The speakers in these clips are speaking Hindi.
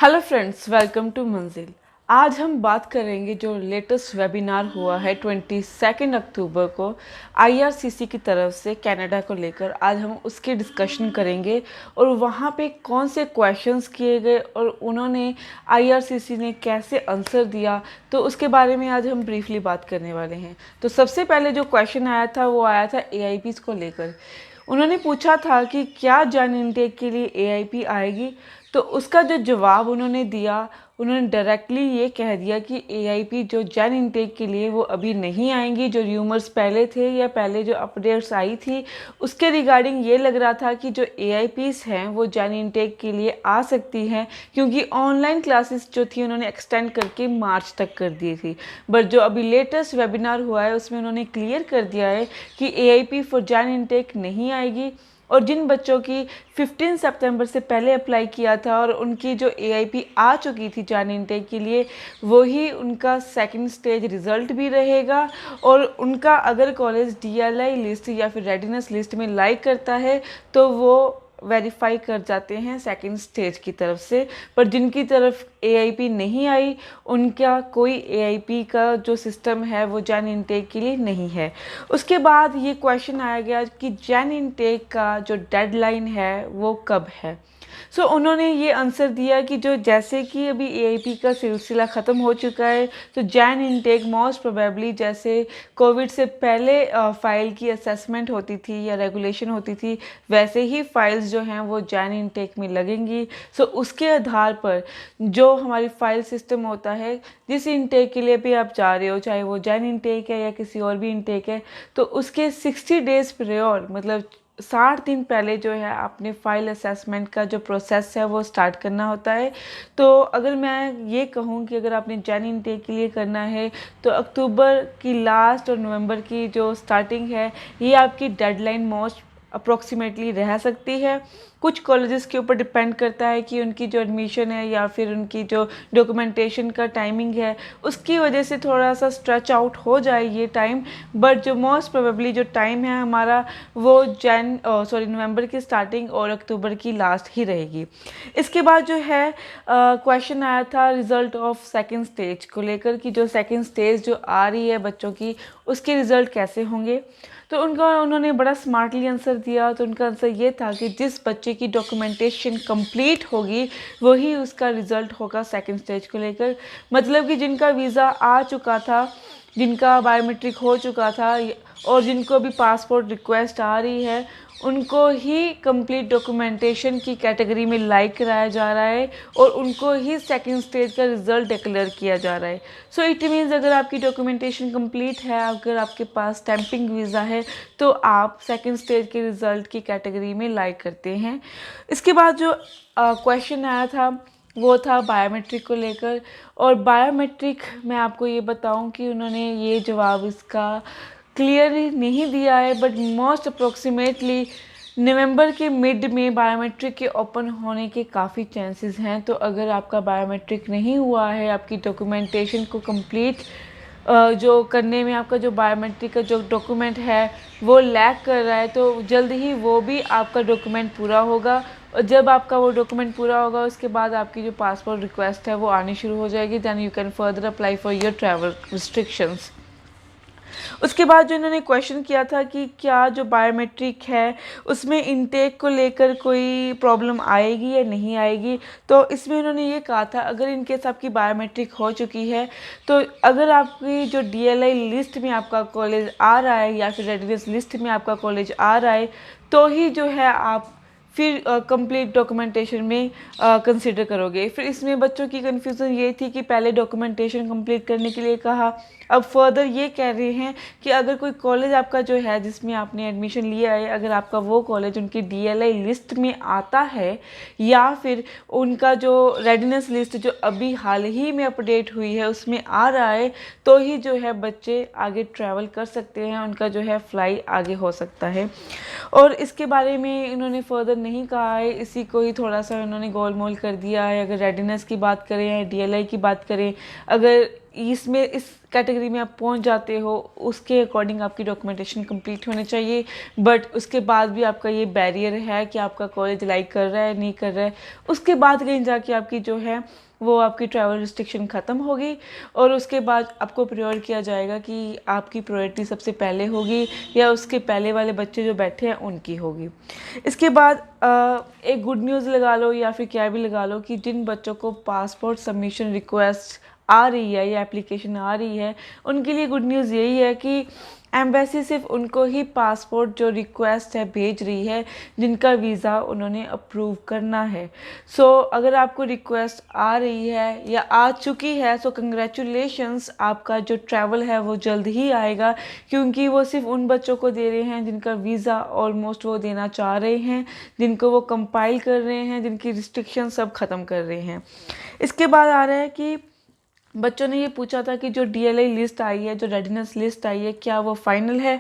हेलो फ्रेंड्स, वेलकम टू मंजिल। आज हम बात करेंगे जो लेटेस्ट वेबिनार हुआ है 22 अक्टूबर को आईआरसीसी की तरफ से कनाडा को लेकर। आज हम उसकी डिस्कशन करेंगे और वहाँ पे कौन से क्वेश्चंस किए गए और उन्होंने आईआरसीसी ने कैसे आंसर दिया, तो उसके बारे में आज हम ब्रीफली बात करने वाले हैं। तो सबसे पहले जो क्वेश्चन आया था वो आया था एआईपीज़ को लेकर। उन्होंने पूछा था कि क्या जॉन इनटेक के लिए एआईपी आएगी, तो उसका जो जवाब उन्होंने दिया, उन्होंने डायरेक्टली ये कह दिया कि एआईपी जो जॉन इनटेक के लिए वो अभी नहीं आएंगी। जो र्यूमर्स पहले थे या पहले जो अपडेट्स आई थी उसके रिगार्डिंग ये लग रहा था कि जो एआईपीज़ हैं वो जॉन इनटेक के लिए आ सकती हैं, क्योंकि ऑनलाइन क्लासेस जो थी उन्होंने एक्सटेंड करके मार्च तक कर दी थी। बट जो अभी लेटेस्ट वेबिनार हुआ है उसमें उन्होंने क्लियर कर दिया है कि एआईपी फॉर जॉन इनटेक नहीं आएगी। और जिन बच्चों की 15 सितंबर से पहले अप्लाई किया था और उनकी जो एआईपी आ चुकी थी जॉन इनटेक के लिए, वही उनका सेकंड स्टेज रिज़ल्ट भी रहेगा। और उनका अगर कॉलेज डीएलआई लिस्ट या फिर रेडिनेस लिस्ट में लाइक करता है तो वो वेरीफाई कर जाते हैं सेकंड स्टेज की तरफ से। पर जिनकी तरफ एआईपी नहीं आई उनका कोई एआईपी का जो सिस्टम है वो जॉन इनटेक के लिए नहीं है। उसके बाद ये क्वेश्चन आया गया कि जॉन इनटेक का जो डेडलाइन है वो कब है। सो उन्होंने ये आंसर दिया कि जो जैसे कि अभी एआईपी का सिलसिला ख़त्म हो चुका है, तो जॉन इनटेक मोस्ट प्रोबेबली जैसे कोविड से पहले फ़ाइल की असेसमेंट होती थी या रेगुलेशन होती थी, वैसे ही फाइल्स जो हैं वो जॉन इनटेक में लगेंगी। सो उसके आधार पर जो हमारी फ़ाइल सिस्टम होता है, जिस इनटेक के लिए भी आप जा रहे हो, चाहे वो जॉन इनटेक है या किसी और भी इनटेक है, तो उसके 60 डेज़ प्रायर मतलब 60 दिन पहले जो है आपने फ़ाइल असेसमेंट का जो प्रोसेस है वो स्टार्ट करना होता है। तो अगर मैं ये कहूँ कि अगर आपने जॉन इनटेक के लिए करना है तो अक्टूबर की लास्ट और नवंबर की जो स्टार्टिंग है, ये आपकी डेडलाइन मोस्ट अप्रॉक्सीमेटली रह सकती है। कुछ कॉलेजेस के ऊपर डिपेंड करता है कि उनकी जो एडमिशन है या फिर उनकी जो डॉक्यूमेंटेशन का टाइमिंग है उसकी वजह से थोड़ा सा स्ट्रेच आउट हो जाए ये टाइम। बट जो मोस्ट प्रोबेबली जो टाइम है हमारा वो नवंबर की स्टार्टिंग और अक्टूबर की लास्ट ही रहेगी। इसके बाद जो है क्वेश्चन आया था रिज़ल्ट ऑफ सेकेंड स्टेज को लेकर कि जो सेकेंड स्टेज जो आ रही है बच्चों की, उसके रिज़ल्ट कैसे होंगे। तो उन्होंने बड़ा स्मार्टली आंसर दिया। तो उनका आंसर ये था कि जिस बच्चे की डॉक्यूमेंटेशन कंप्लीट होगी वही उसका रिज़ल्ट होगा सेकंड स्टेज को लेकर। मतलब कि जिनका वीज़ा आ चुका था, जिनका बायोमेट्रिक हो चुका था और जिनको अभी पासपोर्ट रिक्वेस्ट आ रही है, उनको ही कंप्लीट डॉक्यूमेंटेशन की कैटेगरी में लाइक कराया जा रहा है और उनको ही सेकंड स्टेज का रिज़ल्ट डिक्लेयर किया जा रहा है। सो इट मीन्स अगर आपकी डॉक्यूमेंटेशन कंप्लीट है, अगर आपके पास स्टैंपिंग वीज़ा है, तो आप सेकंड स्टेज के रिज़ल्ट की कैटेगरी में लाइक करते हैं। इसके बाद जो क्वेश्चन आया था वो था बायोमेट्रिक को लेकर। और बायोमेट्रिक मैं आपको ये बताऊं कि उन्होंने ये जवाब इसका क्लियरली नहीं दिया है, बट मोस्ट अप्रोक्सीमेटली नवंबर के मिड में बायोमेट्रिक के ओपन होने के काफ़ी चांसेस हैं। तो अगर आपका बायोमेट्रिक नहीं हुआ है, आपकी डॉक्यूमेंटेशन को कंप्लीट जो करने में आपका जो बायोमेट्रिक का जो डॉक्यूमेंट है वो लैग कर रहा है, तो जल्द ही वो भी आपका डॉक्यूमेंट पूरा होगा। और जब आपका वो डॉक्यूमेंट पूरा होगा उसके बाद आपकी जो पासपोर्ट रिक्वेस्ट है वो आनी शुरू हो जाएगी। Then you can further apply for your travel restrictions. उसके बाद जो इन्होंने क्वेश्चन किया था कि क्या जो बायोमेट्रिक है उसमें इनटेक को लेकर कोई प्रॉब्लम आएगी या नहीं आएगी। तो इसमें इन्होंने ये कहा था अगर इनकेस आपकी बायोमेट्रिक हो चुकी है, तो अगर आपकी जो डीएलआई लिस्ट में आपका कॉलेज आ रहा है या फिर रेडिनेस लिस्ट में आपका कॉलेज आ रहा है, तो ही जो है आप फिर कंप्लीट डॉक्यूमेंटेशन में कंसिडर करोगे। फिर इसमें बच्चों की कन्फ्यूज़न ये थी कि पहले डॉक्यूमेंटेशन कंप्लीट करने के लिए कहा, अब फर्दर ये कह रहे हैं कि अगर कोई कॉलेज आपका जो है जिसमें आपने एडमिशन लिया है, अगर आपका वो कॉलेज उनकी डीएलआई लिस्ट में आता है या फिर उनका जो रेडिनेस लिस्ट जो अभी हाल ही में अपडेट हुई है उसमें आ रहा है, तो ही जो है बच्चे आगे ट्रैवल कर सकते हैं, उनका जो है फ्लाई आगे हो सकता है। और इसके बारे में इन्होंने फर्दर नहीं कहा है, इसी को ही थोड़ा सा इन्होंने गोल मोल कर दिया है। अगर रेडीनेस की बात करें या DLI की बात करें, अगर इसमें इस कैटेगरी में आप पहुंच जाते हो, उसके अकॉर्डिंग आपकी डॉक्यूमेंटेशन कंप्लीट होनी चाहिए। बट उसके बाद भी आपका ये बैरियर है कि आपका कॉलेज लाइक कर रहा है नहीं कर रहा है, उसके बाद कहीं जाके आपकी जो है वो आपकी ट्रैवल रिस्ट्रिक्शन ख़त्म होगी और उसके बाद आपको प्रायोर किया जाएगा कि आपकी प्रायोरिटी सबसे पहले होगी या उसके पहले वाले बच्चे जो बैठे हैं उनकी होगी। इसके बाद एक गुड न्यूज़ लगा लो या फिर क्या भी लगा लो कि जिन बच्चों को पासपोर्ट सबमिशन रिक्वेस्ट आ रही है या एप्लीकेशन आ रही है, उनके लिए गुड न्यूज़ यही है कि एम्बेसी सिर्फ उनको ही पासपोर्ट जो रिक्वेस्ट है भेज रही है जिनका वीज़ा उन्होंने अप्रूव करना है। सो अगर आपको रिक्वेस्ट आ रही है या आ चुकी है सो कंग्रेचुलेशंस, आपका जो ट्रैवल है वो जल्द ही आएगा, क्योंकि वो सिर्फ उन बच्चों को दे रहे हैं जिनका वीज़ा ऑलमोस्ट वो देना चाह रहे हैं, जिनको वो कंपाइल कर रहे हैं, जिनकी रिस्ट्रिक्शन सब ख़त्म कर रहे हैं। इसके बाद आ रहा है कि बच्चों ने ये पूछा था कि जो DLI लिस्ट आई है, जो रेडीनेस लिस्ट आई है, क्या वो फाइनल है?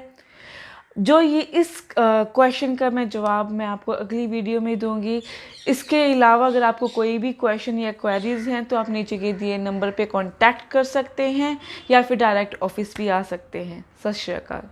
जो ये इस क्वेश्चन का मैं आपको अगली वीडियो में दूंगी। इसके अलावा अगर आपको कोई भी क्वेश्चन या क्वेरीज हैं तो आप नीचे के दिए नंबर पे कांटेक्ट कर सकते हैं या फिर डायरेक्ट ऑफिस भी आ सकते हैं। सत श्री अकाल।